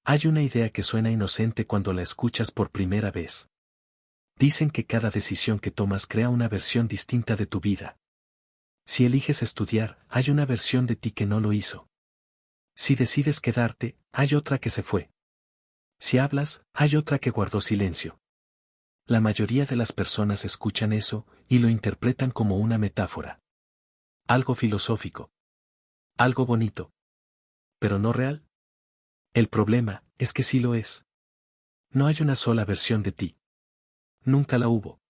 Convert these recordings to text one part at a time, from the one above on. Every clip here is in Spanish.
Hay una idea que suena inocente cuando la escuchas por primera vez. Dicen que cada decisión que tomas crea una versión distinta de tu vida. Si eliges estudiar, hay una versión de ti que no lo hizo. Si decides quedarte, hay otra que se fue. Si hablas, hay otra que guardó silencio. La mayoría de las personas escuchan eso y lo interpretan como una metáfora. Algo filosófico. Algo bonito. Pero no real. El problema es que sí lo es. No hay una sola versión de ti. Nunca la hubo.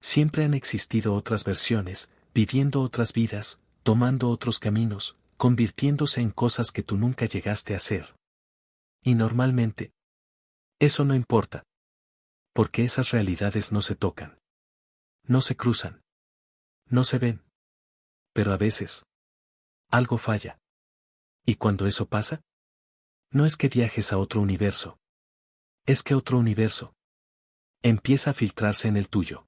Siempre han existido otras versiones, viviendo otras vidas, tomando otros caminos, convirtiéndose en cosas que tú nunca llegaste a ser. Y normalmente, eso no importa. Porque esas realidades no se tocan. No se cruzan. No se ven. Pero a veces, algo falla. ¿Y cuando eso pasa? No es que viajes a otro universo. Es que otro universo empieza a filtrarse en el tuyo.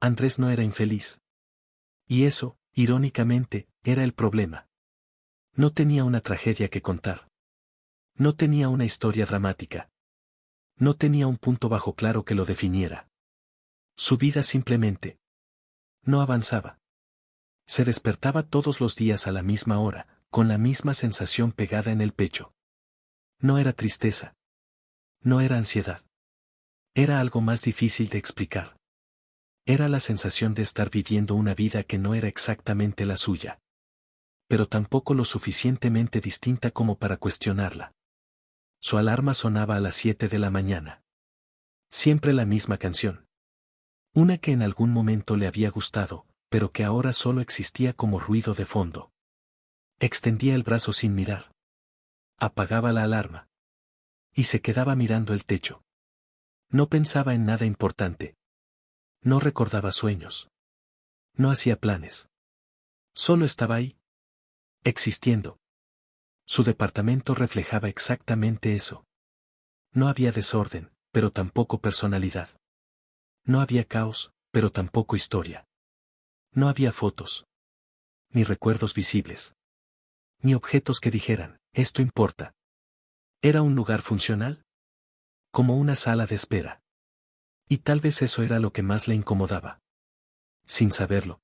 Andrés no era infeliz. Y eso, irónicamente, era el problema. No tenía una tragedia que contar. No tenía una historia dramática. No tenía un punto bajo claro que lo definiera. Su vida simplemente no avanzaba. Se despertaba todos los días a la misma hora, con la misma sensación pegada en el pecho. No era tristeza. No era ansiedad. Era algo más difícil de explicar. Era la sensación de estar viviendo una vida que no era exactamente la suya. Pero tampoco lo suficientemente distinta como para cuestionarla. Su alarma sonaba a las 7 de la mañana. Siempre la misma canción. Una que en algún momento le había gustado, pero que ahora solo existía como ruido de fondo. Extendía el brazo sin mirar. Apagaba la alarma. Y se quedaba mirando el techo. No pensaba en nada importante. No recordaba sueños. No hacía planes. Solo estaba ahí. Existiendo. Su departamento reflejaba exactamente eso. No había desorden, pero tampoco personalidad. No había caos, pero tampoco historia. No había fotos. Ni recuerdos visibles. Ni objetos que dijeran, esto importa. Era un lugar funcional. Como una sala de espera. Y tal vez eso era lo que más le incomodaba. Sin saberlo.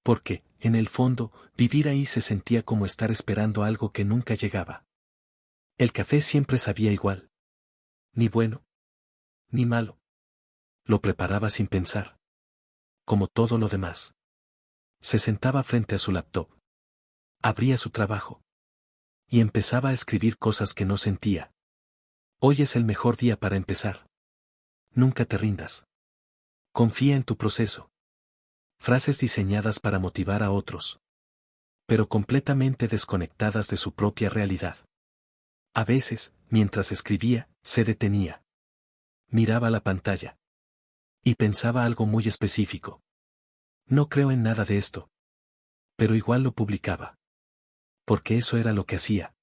Porque, en el fondo, vivir ahí se sentía como estar esperando algo que nunca llegaba. El café siempre sabía igual. Ni bueno. Ni malo. Lo preparaba sin pensar. Como todo lo demás. Se sentaba frente a su laptop. Abría su trabajo. Y empezaba a escribir cosas que no sentía. Hoy es el mejor día para empezar. Nunca te rindas. Confía en tu proceso. Frases diseñadas para motivar a otros. Pero completamente desconectadas de su propia realidad. A veces, mientras escribía, se detenía. Miraba la pantalla. Y pensaba algo muy específico. No creo en nada de esto. Pero igual lo publicaba. Porque eso era lo que hacía.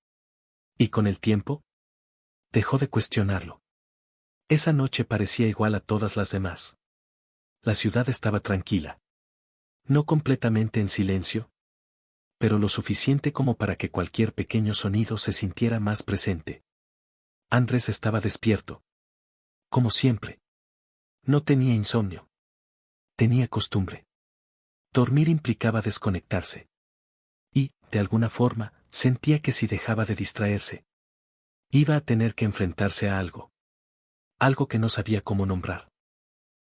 Y con el tiempo, dejó de cuestionarlo. Esa noche parecía igual a todas las demás. La ciudad estaba tranquila. No completamente en silencio, pero lo suficiente como para que cualquier pequeño sonido se sintiera más presente. Andrés estaba despierto. Como siempre. No tenía insomnio. Tenía costumbre. Dormir implicaba desconectarse. Y, de alguna forma, sentía que si dejaba de distraerse, iba a tener que enfrentarse a algo. Algo que no sabía cómo nombrar.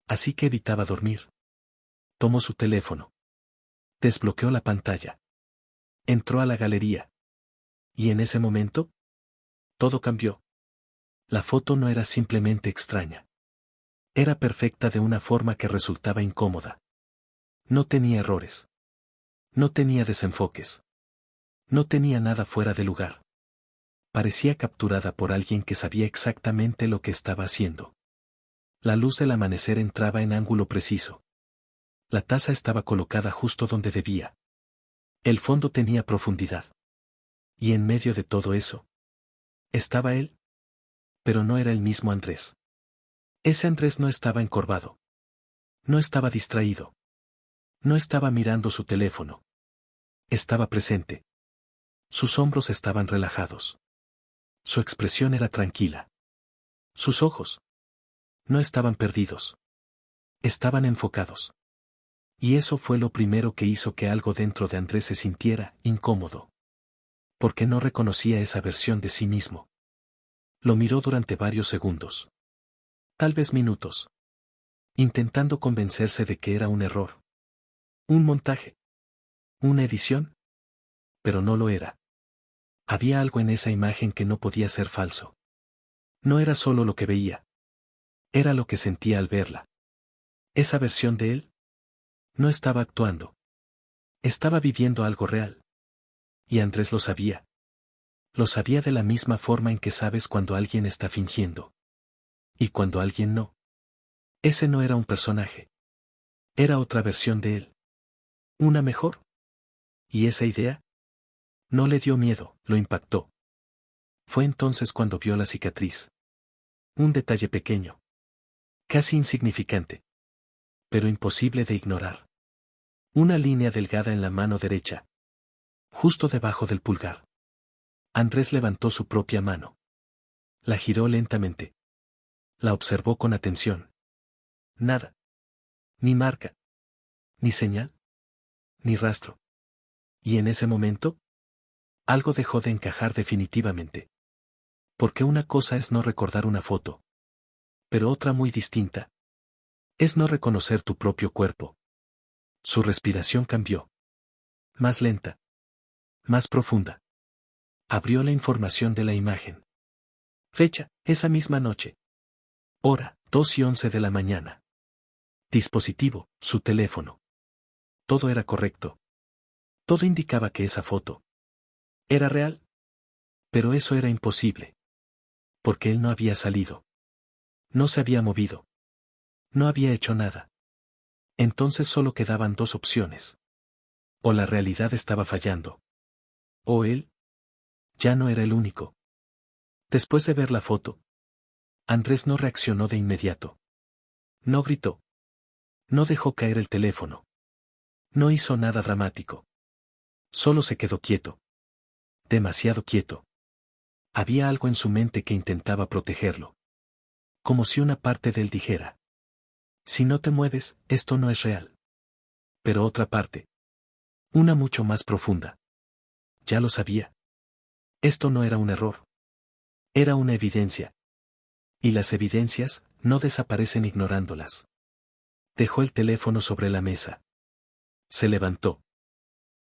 Así que evitaba dormir. Tomó su teléfono. Desbloqueó la pantalla. Entró a la galería. Y en ese momento, todo cambió. La foto no era simplemente extraña. Era perfecta de una forma que resultaba incómoda. No tenía errores. No tenía desenfoques. No tenía nada fuera de lugar. Parecía capturada por alguien que sabía exactamente lo que estaba haciendo. La luz del amanecer entraba en ángulo preciso. La taza estaba colocada justo donde debía. El fondo tenía profundidad. Y en medio de todo eso, estaba él. Pero no era el mismo Andrés. Ese Andrés no estaba encorvado. No estaba distraído. No estaba mirando su teléfono. Estaba presente. Sus hombros estaban relajados. Su expresión era tranquila. Sus ojos no estaban perdidos. Estaban enfocados. Y eso fue lo primero que hizo que algo dentro de Andrés se sintiera incómodo. Porque no reconocía esa versión de sí mismo. Lo miró durante varios segundos. Tal vez minutos. Intentando convencerse de que era un error. Un montaje. Una edición. Pero no lo era. Había algo en esa imagen que no podía ser falso. No era solo lo que veía. Era lo que sentía al verla. Esa versión de él no estaba actuando. Estaba viviendo algo real. Y Andrés lo sabía. Lo sabía de la misma forma en que sabes cuando alguien está fingiendo. Y cuando alguien no. Ese no era un personaje. Era otra versión de él. Una mejor. Y esa idea no le dio miedo, lo impactó. Fue entonces cuando vio la cicatriz. Un detalle pequeño. Casi insignificante. Pero imposible de ignorar. Una línea delgada en la mano derecha. Justo debajo del pulgar. Andrés levantó su propia mano. La giró lentamente. La observó con atención. Nada. Ni marca. Ni señal. Ni rastro. Y en ese momento, algo dejó de encajar definitivamente. Porque una cosa es no recordar una foto. Pero otra muy distinta. Es no reconocer tu propio cuerpo. Su respiración cambió. Más lenta. Más profunda. Abrió la información de la imagen. Fecha, esa misma noche. Hora, 2:11 de la mañana. Dispositivo, su teléfono. Todo era correcto. Todo indicaba que esa foto era real. Pero eso era imposible. Porque él no había salido. No se había movido. No había hecho nada. Entonces solo quedaban dos opciones. O la realidad estaba fallando. O él ya no era el único. Después de ver la foto, Andrés no reaccionó de inmediato. No gritó. No dejó caer el teléfono. No hizo nada dramático. Solo se quedó quieto. Demasiado quieto. Había algo en su mente que intentaba protegerlo. Como si una parte de él dijera: si no te mueves, esto no es real. Pero otra parte. Una mucho más profunda. Ya lo sabía. Esto no era un error. Era una evidencia. Y las evidencias no desaparecen ignorándolas. Dejó el teléfono sobre la mesa. Se levantó.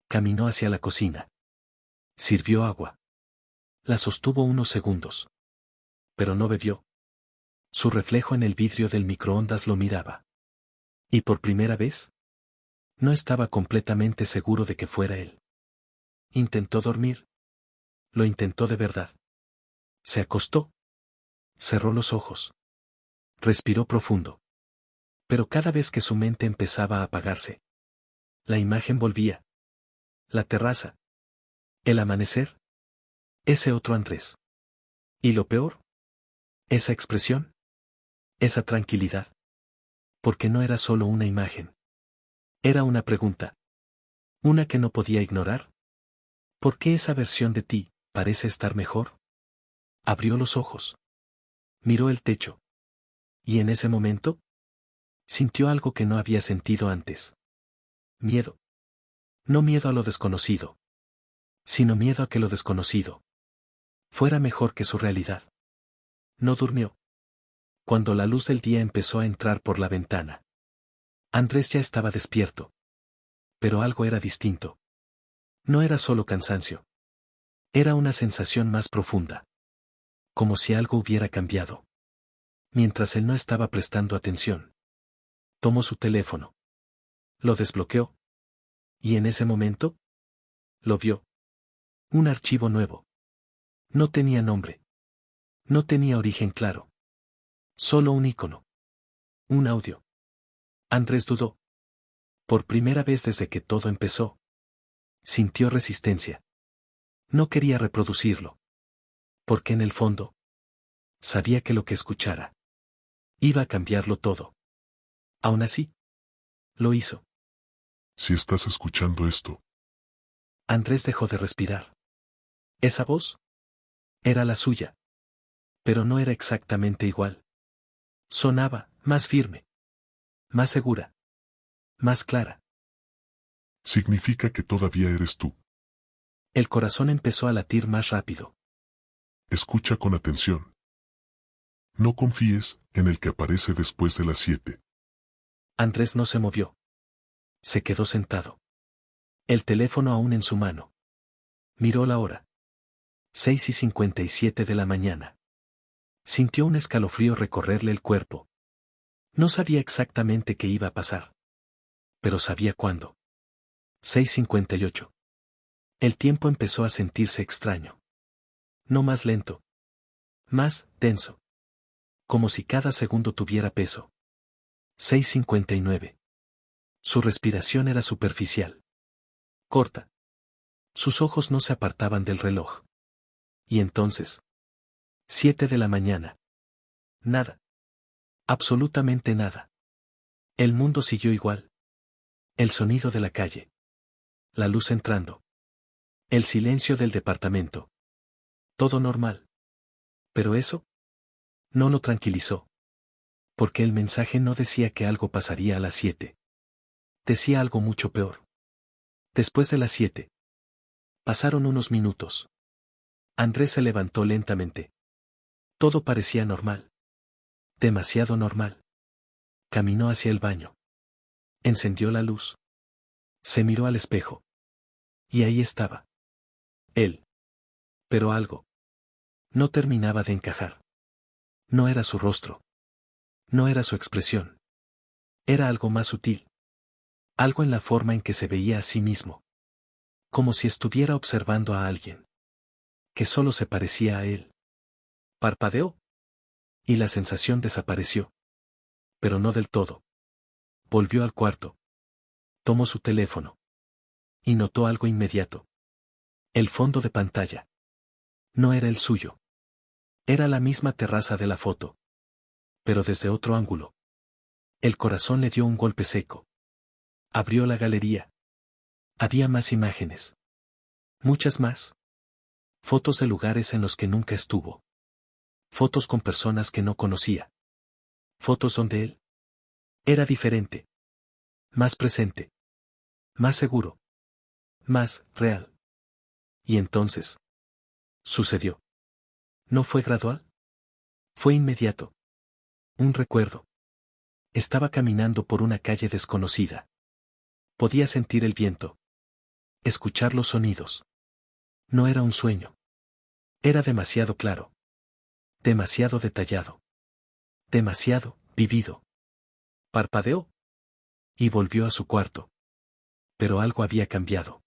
Caminó hacia la cocina. Sirvió agua. La sostuvo unos segundos. Pero no bebió. Su reflejo en el vidrio del microondas lo miraba. Y por primera vez, no estaba completamente seguro de que fuera él. Intentó dormir. Lo intentó de verdad. Se acostó. Cerró los ojos. Respiró profundo. Pero cada vez que su mente empezaba a apagarse, la imagen volvía. La terraza. El amanecer. Ese otro Andrés. Y lo peor. Esa expresión. Esa tranquilidad. Porque no era solo una imagen. Era una pregunta. Una que no podía ignorar. ¿Por qué esa versión de ti parece estar mejor? Abrió los ojos. Miró el techo. Y en ese momento, sintió algo que no había sentido antes. Miedo. No miedo a lo desconocido. Sino miedo a que lo desconocido fuera mejor que su realidad. No durmió. Cuando la luz del día empezó a entrar por la ventana, Andrés ya estaba despierto. Pero algo era distinto. No era solo cansancio. Era una sensación más profunda. Como si algo hubiera cambiado. Mientras él no estaba prestando atención. Tomó su teléfono. Lo desbloqueó. Y en ese momento, lo vio. Un archivo nuevo. No tenía nombre. No tenía origen claro. Solo un icono. Un audio. Andrés dudó. Por primera vez desde que todo empezó. Sintió resistencia. No quería reproducirlo. Porque en el fondo, sabía que lo que escuchara iba a cambiarlo todo. Aún así, lo hizo. Si estás escuchando esto, Andrés dejó de respirar. Esa voz Era la suya. Pero no era exactamente igual. Sonaba más firme, más segura, más clara. Significa que todavía eres tú. El corazón empezó a latir más rápido. Escucha con atención. No confíes en el que aparece después de las 7. Andrés no se movió. Se quedó sentado. El teléfono aún en su mano. Miró la hora. 6:57 de la mañana. Sintió un escalofrío recorrerle el cuerpo. No sabía exactamente qué iba a pasar. Pero sabía cuándo. 6:58. El tiempo empezó a sentirse extraño. No más lento. Más tenso. Como si cada segundo tuviera peso. 6:59. Su respiración era superficial. Corta. Sus ojos no se apartaban del reloj. Y entonces. 7 de la mañana. Nada. Absolutamente nada. El mundo siguió igual. El sonido de la calle. La luz entrando. El silencio del departamento. Todo normal. Pero eso no lo tranquilizó. Porque el mensaje no decía que algo pasaría a las 7. Decía algo mucho peor. Después de las 7. Pasaron unos minutos. Andrés se levantó lentamente. Todo parecía normal. Demasiado normal. Caminó hacia el baño. Encendió la luz. Se miró al espejo. Y ahí estaba. Él. Pero algo. No terminaba de encajar. No era su rostro. No era su expresión. Era algo más sutil. Algo en la forma en que se veía a sí mismo. Como si estuviera observando a alguien. Que solo se parecía a él. Parpadeó. Y la sensación desapareció. Pero no del todo. Volvió al cuarto. Tomó su teléfono. Y notó algo inmediato. El fondo de pantalla. No era el suyo. Era la misma terraza de la foto. Pero desde otro ángulo. El corazón le dio un golpe seco. Abrió la galería. Había más imágenes. Muchas más. Fotos de lugares en los que nunca estuvo. Fotos con personas que no conocía. Fotos donde él era diferente. Más presente. Más seguro. Más real. Y entonces. Sucedió. ¿No fue gradual? Fue inmediato. Un recuerdo. Estaba caminando por una calle desconocida. Podía sentir el viento. Escuchar los sonidos. No era un sueño. Era demasiado claro. Demasiado detallado. Demasiado vivido. Parpadeó. Y volvió a su cuarto. Pero algo había cambiado.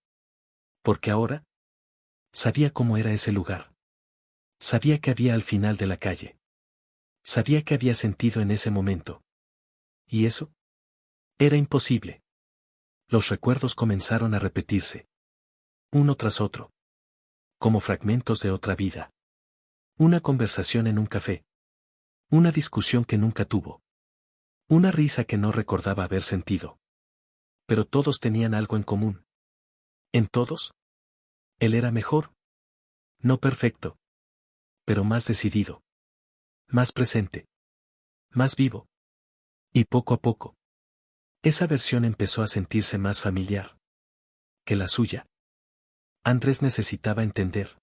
Porque ahora sabía cómo era ese lugar. Sabía que había al final de la calle. Sabía que había sentido en ese momento. ¿Y eso? Era imposible. Los recuerdos comenzaron a repetirse. Uno tras otro. Como fragmentos de otra vida. Una conversación en un café. Una discusión que nunca tuvo. Una risa que no recordaba haber sentido. Pero todos tenían algo en común. En todos. Él era mejor. No perfecto. Pero más decidido. Más presente. Más vivo. Y poco a poco. Esa versión empezó a sentirse más familiar. Que la suya. Andrés necesitaba entender.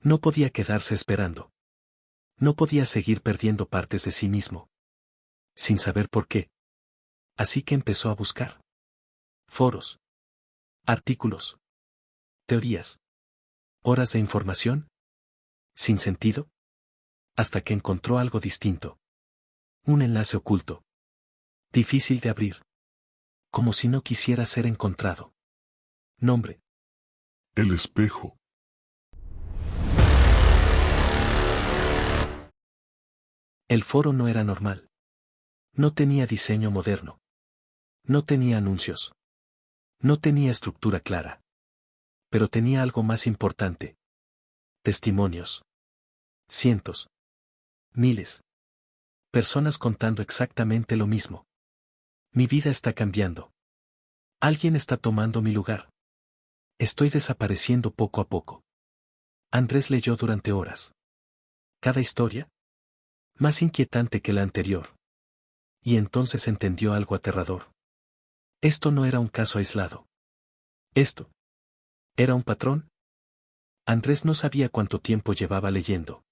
No podía quedarse esperando. No podía seguir perdiendo partes de sí mismo. Sin saber por qué. Así que empezó a buscar. Foros. Artículos. Teorías. Horas de información. Sin sentido. Hasta que encontró algo distinto. Un enlace oculto. Difícil de abrir. Como si no quisiera ser encontrado. Nombre. El espejo. El foro no era normal. No tenía diseño moderno. No tenía anuncios. No tenía estructura clara. Pero tenía algo más importante. Testimonios. Cientos. Miles. Personas contando exactamente lo mismo. Mi vida está cambiando. Alguien está tomando mi lugar. Estoy desapareciendo poco a poco. Andrés leyó durante horas. Cada historia, más inquietante que la anterior. Y entonces entendió algo aterrador. Esto no era un caso aislado. Esto era un patrón. Andrés no sabía cuánto tiempo llevaba leyendo.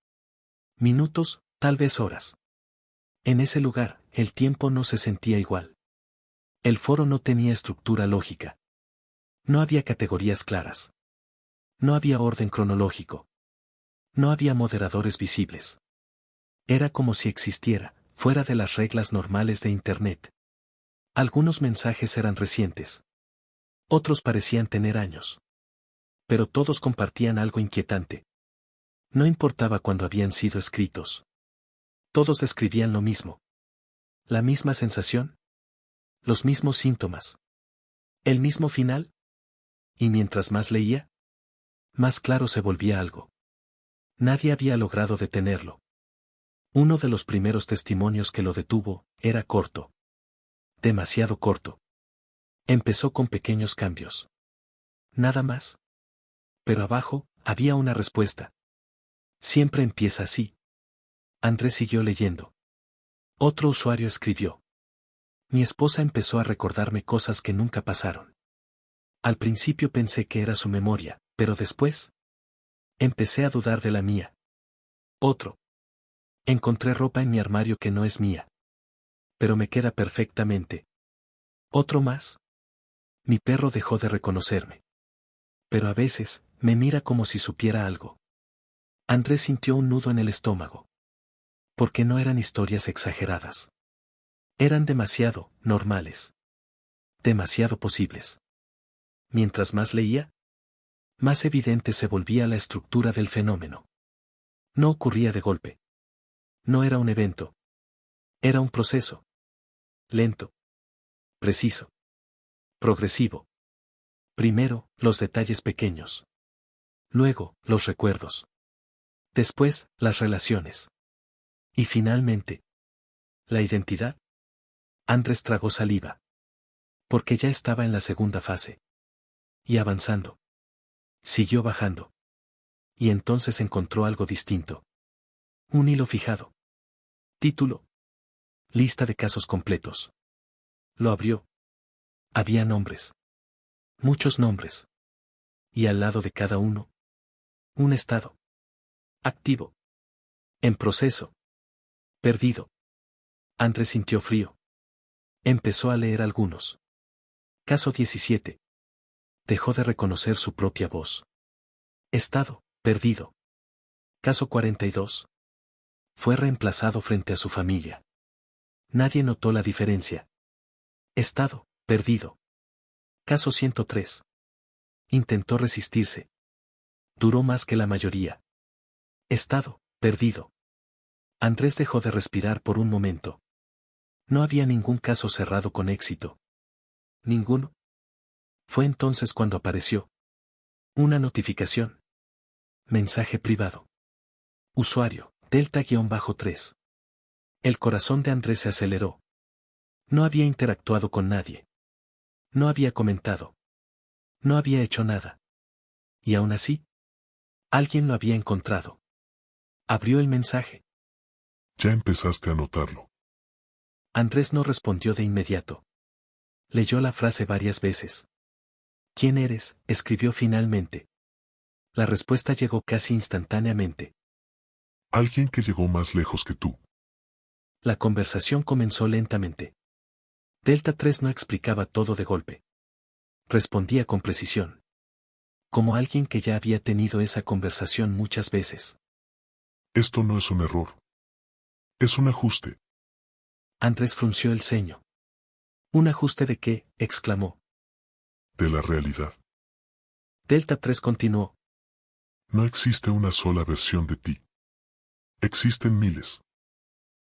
Minutos, tal vez horas. En ese lugar, el tiempo no se sentía igual. El foro no tenía estructura lógica. No había categorías claras. No había orden cronológico. No había moderadores visibles. Era como si existiera, fuera de las reglas normales de Internet. Algunos mensajes eran recientes. Otros parecían tener años. Pero todos compartían algo inquietante. No importaba cuándo habían sido escritos. Todos escribían lo mismo. La misma sensación. Los mismos síntomas. El mismo final. Y mientras más leía, más claro se volvía algo. Nadie había logrado detenerlo. Uno de los primeros testimonios que lo detuvo, era corto. Demasiado corto. Empezó con pequeños cambios. Nada más. Pero abajo, había una respuesta. Siempre empieza así. Andrés siguió leyendo. Otro usuario escribió. Mi esposa empezó a recordarme cosas que nunca pasaron. Al principio pensé que era su memoria, pero después empecé a dudar de la mía. Otro. Encontré ropa en mi armario que no es mía. Pero me queda perfectamente. Otro más. Mi perro dejó de reconocerme. Pero a veces, me mira como si supiera algo. Andrés sintió un nudo en el estómago. Porque no eran historias exageradas. Eran demasiado normales. Demasiado posibles. Mientras más leía, más evidente se volvía la estructura del fenómeno. No ocurría de golpe. No era un evento. Era un proceso. Lento. Preciso. Progresivo. Primero, los detalles pequeños. Luego, los recuerdos. Después, las relaciones. Y finalmente, la identidad. Andrés tragó saliva. Porque ya estaba en la segunda fase. Y avanzando. Siguió bajando. Y entonces encontró algo distinto. Un hilo fijado. Título. Lista de casos completos. Lo abrió. Había nombres. Muchos nombres. Y al lado de cada uno, un estado. Activo. En proceso. Perdido. Andrés sintió frío. Empezó a leer algunos. Caso 17. Dejó de reconocer su propia voz. Estado, perdido. Caso 42. Fue reemplazado frente a su familia. Nadie notó la diferencia. Estado, perdido. Caso 103. Intentó resistirse. Duró más que la mayoría. Estado, perdido. Andrés dejó de respirar por un momento. No había ningún caso cerrado con éxito. Ninguno. Fue entonces cuando apareció una notificación. Mensaje privado. Usuario, Delta-3. El corazón de Andrés se aceleró. No había interactuado con nadie. No había comentado. No había hecho nada. Y aún así, alguien lo había encontrado. Abrió el mensaje. Ya empezaste a notarlo. Andrés no respondió de inmediato. Leyó la frase varias veces. ¿Quién eres?, escribió finalmente. La respuesta llegó casi instantáneamente. Alguien que llegó más lejos que tú. La conversación comenzó lentamente. Delta-3 no explicaba todo de golpe. Respondía con precisión. Como alguien que ya había tenido esa conversación muchas veces. Esto no es un error. Es un ajuste. Andrés frunció el ceño. ¿Un ajuste de qué?, exclamó. De la realidad. Delta-3 continuó. No existe una sola versión de ti. Existen miles.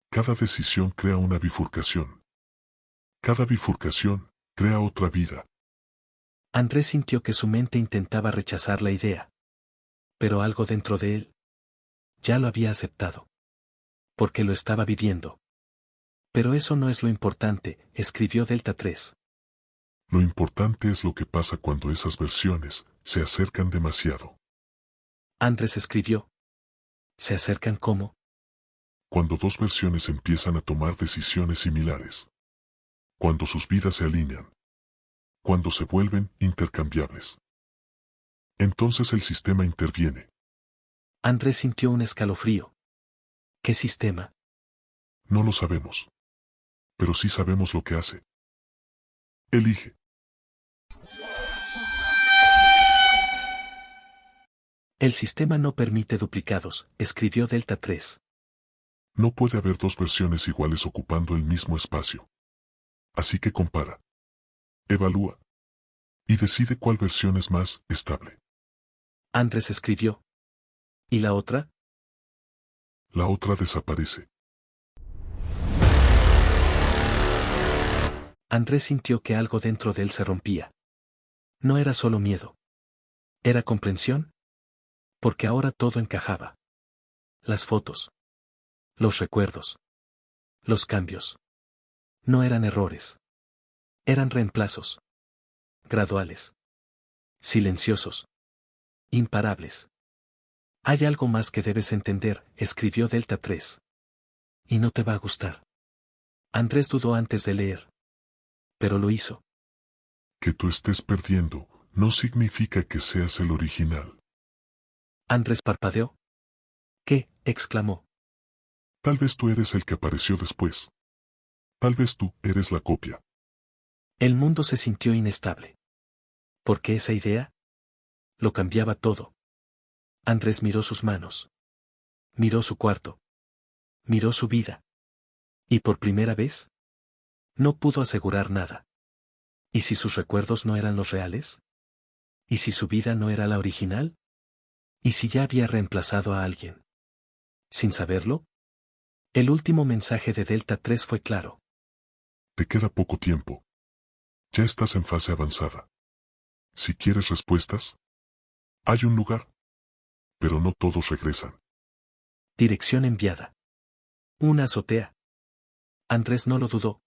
Cada decisión crea una bifurcación. Cada bifurcación crea otra vida. Andrés sintió que su mente intentaba rechazar la idea. Pero algo dentro de él ya lo había aceptado. Porque lo estaba viviendo. Pero eso no es lo importante, escribió Delta-3. Lo importante es lo que pasa cuando esas versiones se acercan demasiado. Andrés escribió. ¿Se acercan cómo? Cuando dos versiones empiezan a tomar decisiones similares. Cuando sus vidas se alinean. Cuando se vuelven intercambiables. Entonces el sistema interviene. Andrés sintió un escalofrío. ¿Qué sistema? No lo sabemos. Pero sí sabemos lo que hace. Elige. El sistema no permite duplicados, escribió Delta 3. No puede haber dos versiones iguales ocupando el mismo espacio. Así que compara. Evalúa. Y decide cuál versión es más estable. Andrés escribió. ¿Y la otra? La otra desaparece. Andrés sintió que algo dentro de él se rompía. No era solo miedo. ¿Era comprensión? Porque ahora todo encajaba. Las fotos. Los recuerdos. Los cambios. No eran errores. Eran reemplazos. Graduales. Silenciosos. Imparables. Hay algo más que debes entender, escribió Delta 3. Y no te va a gustar. Andrés dudó antes de leer. Pero lo hizo. Que tú estés perdiendo no significa que seas el original. Andrés parpadeó. ¿Qué? Exclamó. Tal vez tú eres el que apareció después. Tal vez tú eres la copia. El mundo se sintió inestable. ¿Por qué esa idea? Lo cambiaba todo. Andrés miró sus manos. Miró su cuarto. Miró su vida. Y por primera vez, no pudo asegurar nada. ¿Y si sus recuerdos no eran los reales? ¿Y si su vida no era la original? ¿Y si ya había reemplazado a alguien? ¿Sin saberlo? El último mensaje de Delta 3 fue claro. Te queda poco tiempo. Ya estás en fase avanzada. Si quieres respuestas, hay un lugar. Pero no todos regresan. Dirección enviada. Una azotea. Andrés no lo dudó.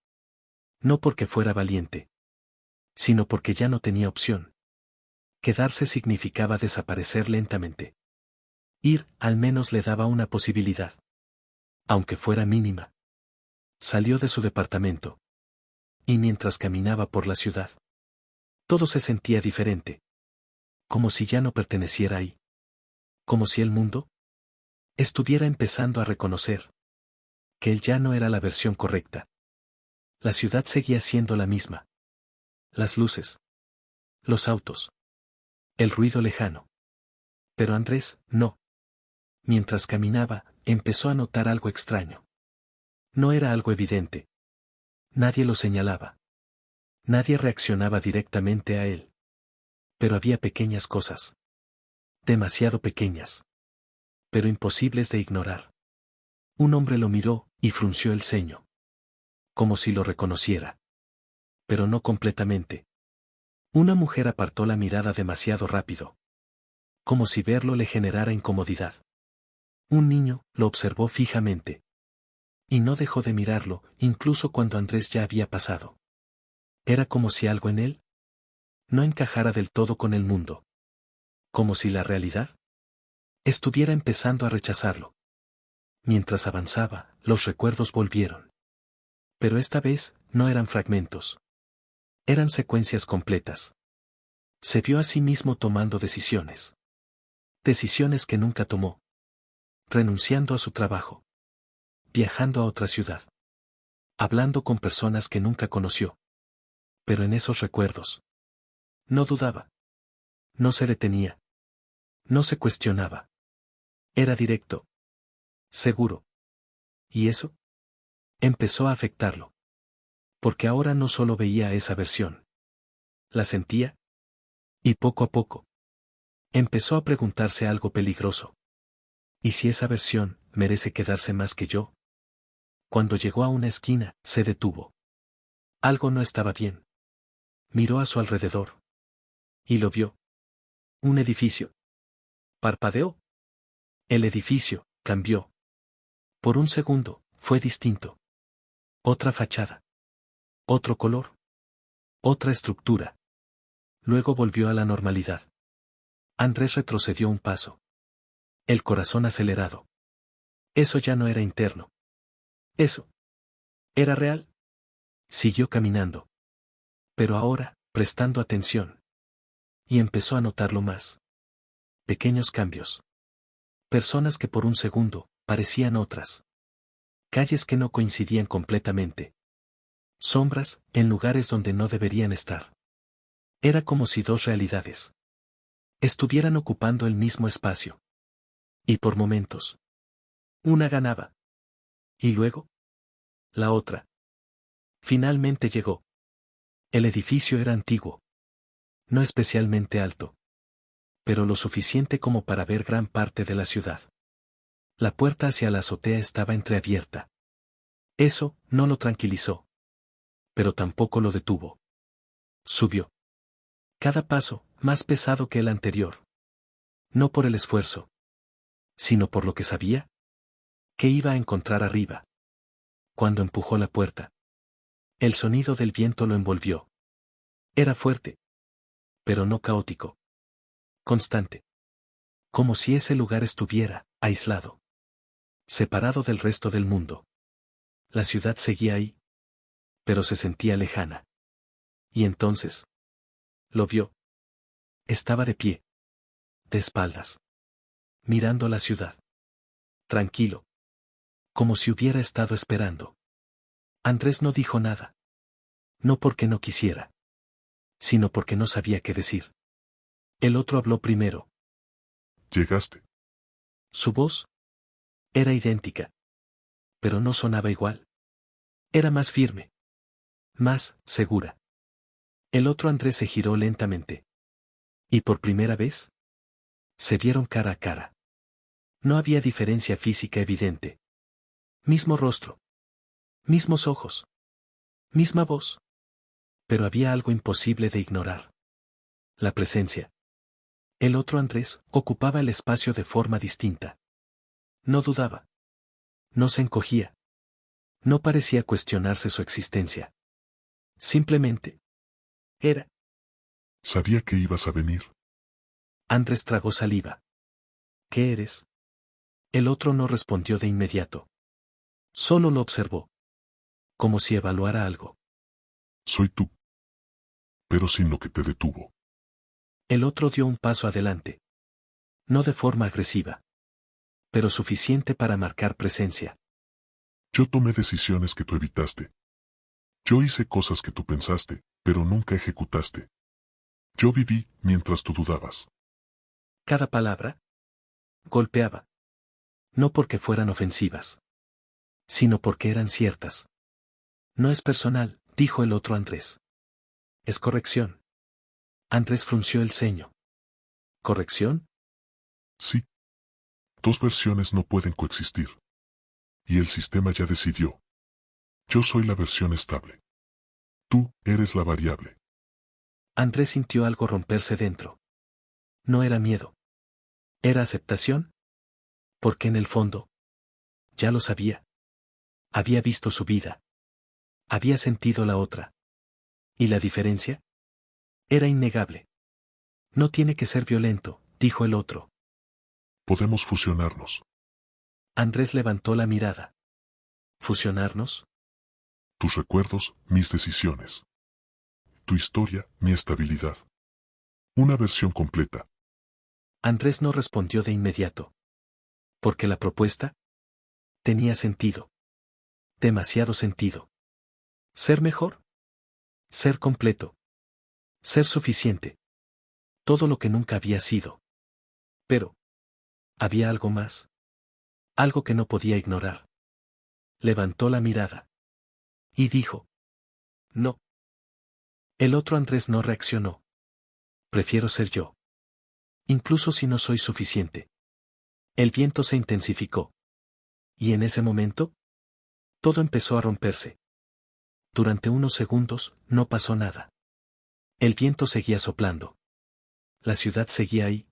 No porque fuera valiente, sino porque ya no tenía opción. Quedarse significaba desaparecer lentamente. Ir, al menos le daba una posibilidad. Aunque fuera mínima. Salió de su departamento. Y mientras caminaba por la ciudad, todo se sentía diferente. Como si ya no perteneciera ahí. Como si el mundo estuviera empezando a reconocer que él ya no era la versión correcta. La ciudad seguía siendo la misma. Las luces. Los autos. El ruido lejano. Pero Andrés, no. Mientras caminaba, empezó a notar algo extraño. No era algo evidente. Nadie lo señalaba. Nadie reaccionaba directamente a él. Pero había pequeñas cosas. Demasiado pequeñas. Pero imposibles de ignorar. Un hombre lo miró, y frunció el ceño. Como si lo reconociera. Pero no completamente. Una mujer apartó la mirada demasiado rápido. Como si verlo le generara incomodidad. Un niño lo observó fijamente. Y no dejó de mirarlo, incluso cuando Andrés ya había pasado. Era como si algo en él no encajara del todo con el mundo. Como si la realidad estuviera empezando a rechazarlo. Mientras avanzaba, los recuerdos volvieron. Pero esta vez, no eran fragmentos. Eran secuencias completas. Se vio a sí mismo tomando decisiones. Decisiones que nunca tomó. Renunciando a su trabajo. Viajando a otra ciudad. Hablando con personas que nunca conoció. Pero en esos recuerdos. No dudaba. No se detenía. No se cuestionaba. Era directo. Seguro. ¿Y eso? Empezó a afectarlo. Porque ahora no solo veía esa versión. La sentía. Y poco a poco. Empezó a preguntarse algo peligroso. ¿Y si esa versión merece quedarse más que yo? Cuando llegó a una esquina, se detuvo. Algo no estaba bien. Miró a su alrededor. Y lo vio. Un edificio. Parpadeó. El edificio cambió. Por un segundo, fue distinto. Otra fachada. Otro color. Otra estructura. Luego volvió a la normalidad. Andrés retrocedió un paso. El corazón acelerado. Eso ya no era interno. Eso era real. Siguió caminando. Pero ahora, prestando atención. Y empezó a notarlo más. Pequeños cambios. Personas que por un segundo, parecían otras. Calles que no coincidían completamente. Sombras, en lugares donde no deberían estar. Era como si dos realidades estuvieran ocupando el mismo espacio. Y por momentos. Una ganaba. Y luego. La otra. Finalmente llegó. El edificio era antiguo. No especialmente alto. Pero lo suficiente como para ver gran parte de la ciudad. La puerta hacia la azotea estaba entreabierta. Eso no lo tranquilizó. Pero tampoco lo detuvo. Subió. Cada paso, más pesado que el anterior. No por el esfuerzo. Sino por lo que sabía. Que iba a encontrar arriba. Cuando empujó la puerta. El sonido del viento lo envolvió. Era fuerte. Pero no caótico. Constante. Como si ese lugar estuviera, aislado. Separado del resto del mundo. La ciudad seguía ahí. Pero se sentía lejana. Y entonces. Lo vio. Estaba de pie. De espaldas. Mirando la ciudad. Tranquilo. Como si hubiera estado esperando. Andrés no dijo nada. No porque no quisiera. Sino porque no sabía qué decir. El otro habló primero. Llegaste. Su voz era idéntica. Pero no sonaba igual. Era más firme. Más segura. El otro Andrés se giró lentamente. Y por primera vez, se vieron cara a cara. No había diferencia física evidente. Mismo rostro. Mismos ojos. Misma voz. Pero había algo imposible de ignorar. La presencia. El otro Andrés ocupaba el espacio de forma distinta. No dudaba. No se encogía. No parecía cuestionarse su existencia. Simplemente. Era. Sabía que ibas a venir. Andrés tragó saliva. ¿Qué eres? El otro no respondió de inmediato. Solo lo observó. Como si evaluara algo. Soy tú. Pero sin lo que te detuvo. El otro dio un paso adelante. No de forma agresiva. Pero suficiente para marcar presencia. Yo tomé decisiones que tú evitaste. Yo hice cosas que tú pensaste, pero nunca ejecutaste. Yo viví mientras tú dudabas. Cada palabra golpeaba. No porque fueran ofensivas. Sino porque eran ciertas. No es personal, dijo el otro Andrés. Es corrección. Andrés frunció el ceño. ¿Corrección? Sí. Dos versiones no pueden coexistir. Y el sistema ya decidió. Yo soy la versión estable. Tú eres la variable. Andrés sintió algo romperse dentro. No era miedo. ¿Era aceptación? Porque en el fondo. Ya lo sabía. Había visto su vida. Había sentido la otra. ¿Y la diferencia? Era innegable. No tiene que ser violento, dijo el otro. Podemos fusionarnos. Andrés levantó la mirada. ¿Fusionarnos? Tus recuerdos, mis decisiones. Tu historia, mi estabilidad. Una versión completa. Andrés no respondió de inmediato. Porque la propuesta tenía sentido. Demasiado sentido. ¿Ser mejor? Ser completo. Ser suficiente. Todo lo que nunca había sido. Pero había algo más. Algo que no podía ignorar. Levantó la mirada. Y dijo. No. El otro Andrés no reaccionó. Prefiero ser yo. Incluso si no soy suficiente. El viento se intensificó. Y en ese momento, todo empezó a romperse. Durante unos segundos, no pasó nada. El viento seguía soplando. La ciudad seguía ahí.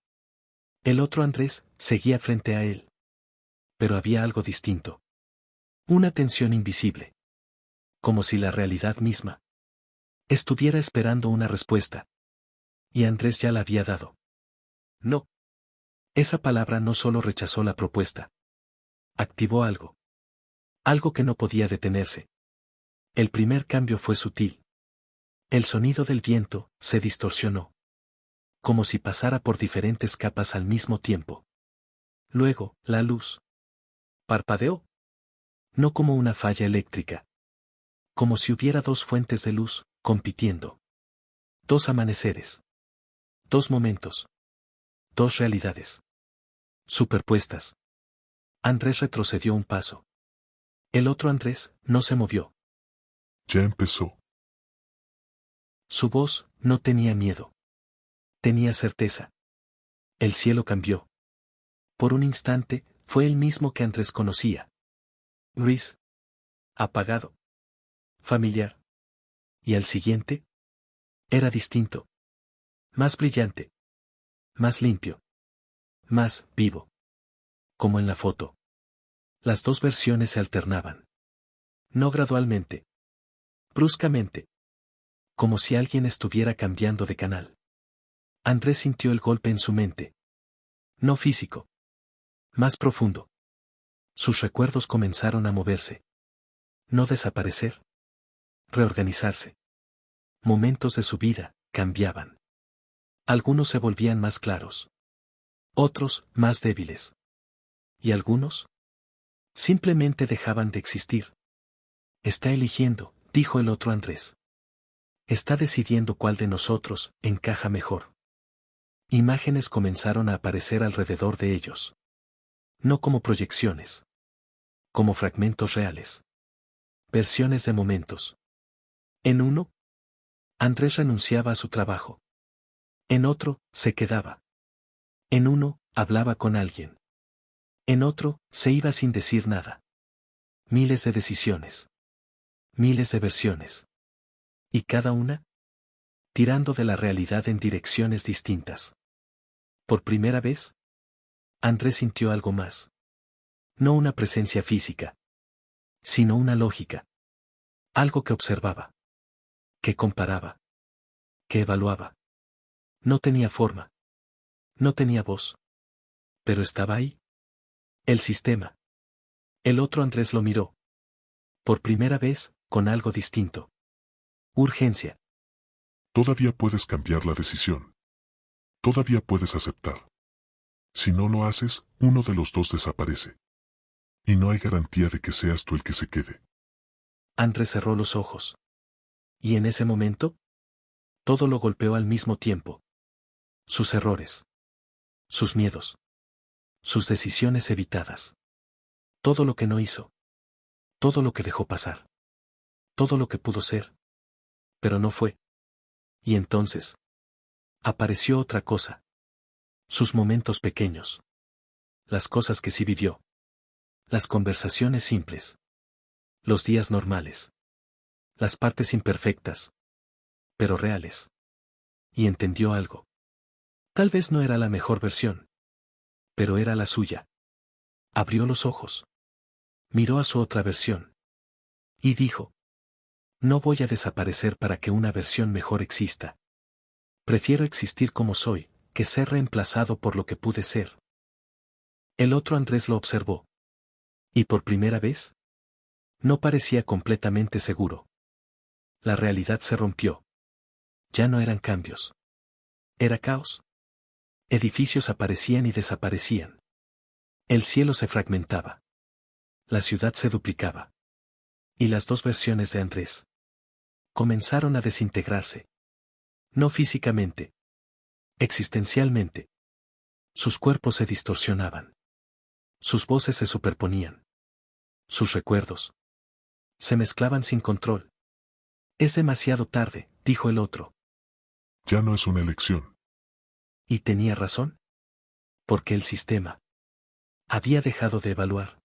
El otro Andrés seguía frente a él. Pero había algo distinto. Una tensión invisible. Como si la realidad misma estuviera esperando una respuesta. Y Andrés ya la había dado. No. Esa palabra no solo rechazó la propuesta. Activó algo. Algo que no podía detenerse. El primer cambio fue sutil. El sonido del viento se distorsionó. Como si pasara por diferentes capas al mismo tiempo. Luego, la luz. Parpadeó. No como una falla eléctrica. Como si hubiera dos fuentes de luz, compitiendo. Dos amaneceres. Dos momentos. Dos realidades. Superpuestas. Andrés retrocedió un paso. El otro Andrés no se movió. Ya empezó. Su voz no tenía miedo. Tenía certeza. El cielo cambió. Por un instante, fue el mismo que Andrés conocía. Gris. Apagado. Familiar. Y al siguiente. Era distinto. Más brillante. Más limpio. Más vivo. Como en la foto. Las dos versiones se alternaban. No gradualmente. Bruscamente. Como si alguien estuviera cambiando de canal. Andrés sintió el golpe en su mente. No físico. Más profundo. Sus recuerdos comenzaron a moverse. No desaparecer. Reorganizarse. Momentos de su vida cambiaban. Algunos se volvían más claros. Otros más débiles. Y algunos simplemente dejaban de existir. Está eligiendo, dijo el otro Andrés. Está decidiendo cuál de nosotros encaja mejor. Imágenes comenzaron a aparecer alrededor de ellos. No como proyecciones. Como fragmentos reales. Versiones de momentos. En uno, Andrés renunciaba a su trabajo. En otro, se quedaba. En uno, hablaba con alguien. En otro, se iba sin decir nada. Miles de decisiones. Miles de versiones. Y cada una, tirando de la realidad en direcciones distintas. Por primera vez, Andrés sintió algo más. No una presencia física, sino una lógica. Algo que observaba. Que comparaba. Que evaluaba. No tenía forma. No tenía voz. Pero estaba ahí. El sistema. El otro Andrés lo miró. Por primera vez, con algo distinto. Urgencia. Todavía puedes cambiar la decisión. Todavía puedes aceptar. Si no lo haces, uno de los dos desaparece. Y no hay garantía de que seas tú el que se quede. Andrés cerró los ojos. Y en ese momento, todo lo golpeó al mismo tiempo. Sus errores. Sus miedos. Sus decisiones evitadas. Todo lo que no hizo. Todo lo que dejó pasar. Todo lo que pudo ser. Pero no fue. Y entonces, apareció otra cosa. Sus momentos pequeños. Las cosas que sí vivió. Las conversaciones simples. Los días normales. Las partes imperfectas. Pero reales. Y entendió algo. Tal vez no era la mejor versión. Pero era la suya. Abrió los ojos. Miró a su otra versión. Y dijo: no voy a desaparecer para que una versión mejor exista. Prefiero existir como soy, que ser reemplazado por lo que pude ser. El otro Andrés lo observó. Y por primera vez, no parecía completamente seguro. La realidad se rompió. Ya no eran cambios. Era caos. Edificios aparecían y desaparecían. El cielo se fragmentaba. La ciudad se duplicaba. Y las dos versiones de Andrés comenzaron a desintegrarse. No físicamente. Existencialmente. Sus cuerpos se distorsionaban. Sus voces se superponían. Sus recuerdos se mezclaban sin control. Es demasiado tarde, dijo el otro. Ya no es una elección. Y tenía razón. Porque el sistema había dejado de evaluar.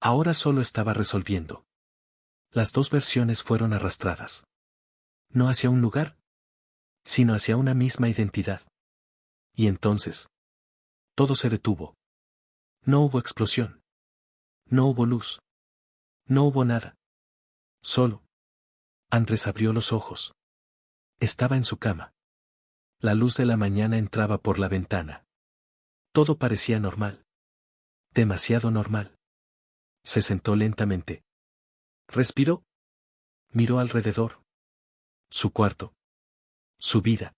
Ahora solo estaba resolviendo. Las dos versiones fueron arrastradas. No hacia un lugar, sino hacia una misma identidad. Y entonces, todo se detuvo. No hubo explosión. No hubo luz. No hubo nada. Solo. Andrés abrió los ojos. Estaba en su cama. La luz de la mañana entraba por la ventana. Todo parecía normal. Demasiado normal. Se sentó lentamente. Respiró. Miró alrededor. Su cuarto. Su vida.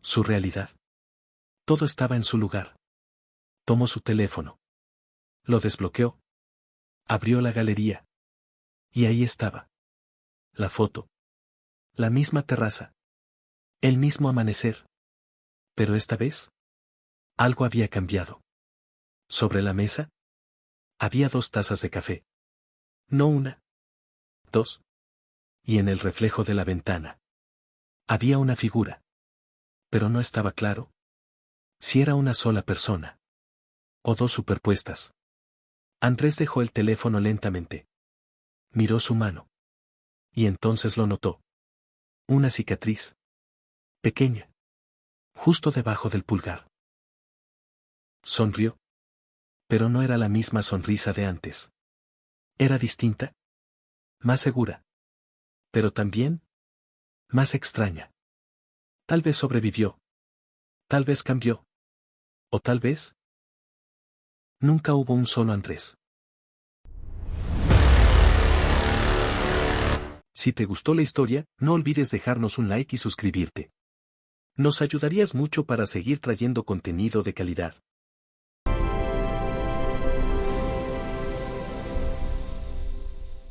Su realidad. Todo estaba en su lugar. Tomó su teléfono. Lo desbloqueó. Abrió la galería. Y ahí estaba. La foto. La misma terraza. El mismo amanecer. Pero esta vez, algo había cambiado. Sobre la mesa, había 2 tazas de café. No una. 2. Y en el reflejo de la ventana, había una figura. Pero no estaba claro si era una sola persona o 2 superpuestas. Andrés dejó el teléfono lentamente. Miró su mano. Y entonces lo notó. Una cicatriz. Pequeña. Justo debajo del pulgar. Sonrió. Pero no era la misma sonrisa de antes. Era distinta. Más segura. Pero también más extraña. Tal vez sobrevivió. Tal vez cambió. O tal vez nunca hubo un solo Andrés. Si te gustó la historia, no olvides dejarnos un like y suscribirte. Nos ayudarías mucho para seguir trayendo contenido de calidad.